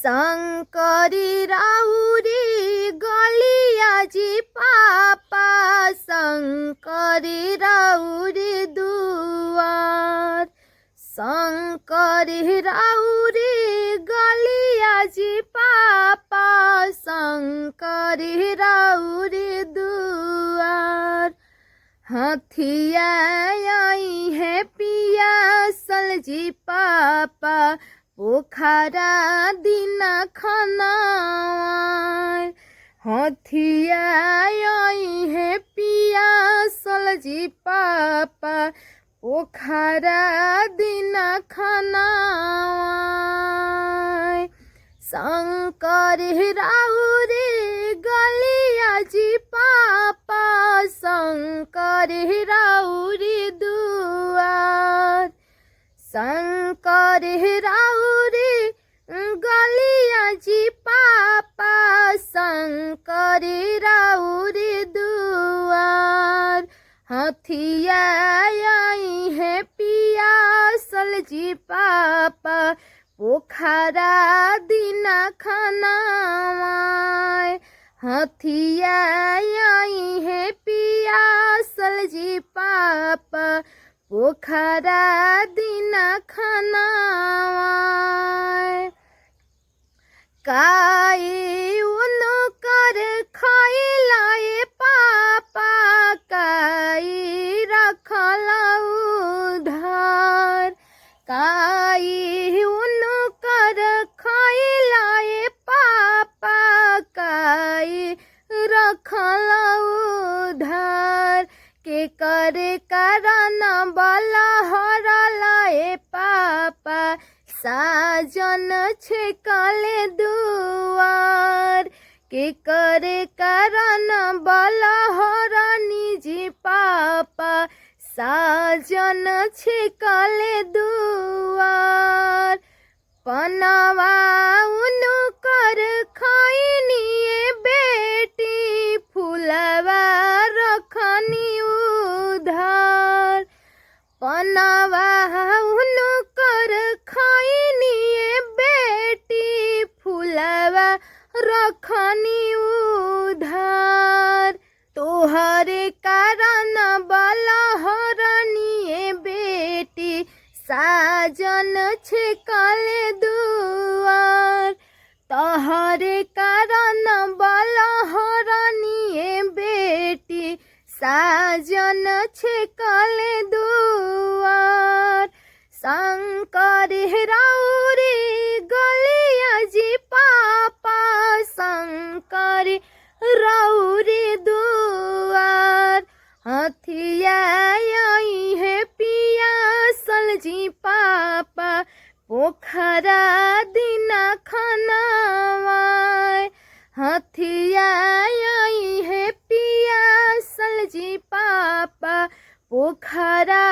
शंकरी राउरी गलिया जी पापा शंकरी राउरी दुआर शंकरी राउरी गलिया जी पापा शंकरी राउरी दुआर हाथिया आई है पिया सलजी पापा पोखरा दिना खाना हाथिया आई है पिया सलजी पापा पोखरा दिना खाना शंकर राउरी गलिया जी पापा शंकर राउरी दुआर शंकर राउरी गलिया जी पापा शंकर राउरी दुआर हाथिया आई है पिया सलजी पापा पोखरा दिना खाना हाथिया आई है पिया सलजी पापा पोखरा दिना खाना काई उनो कर खाइलाए पापा काई रखला उधार काई उनो कर खाइलाए पापा काई रखला उधार के करे कारण बला हरलाए पापा साजन छेकले दुआर के करे कारण बला हरनी जी पापा साजन छेकले दुआर पनवा उनु कर खाइनिए बेटी फुलवा रखनी उधार पनवा उनु कर खाइनिए बेटी फुलवा रखनी उधार तोहरे कारण बलहरनिए बेटी साजन छेकले दुआर तोहरे कारण बलहरनिए बेटी साजन छेकले दुआर शंकर राउरी गलिया जी पापा शंकर राउरी दुआर हाथिया आई है पिया सलजी पापा पोखरा दिना खाना हाथिया आई है पिया सलजी पापा पोखरा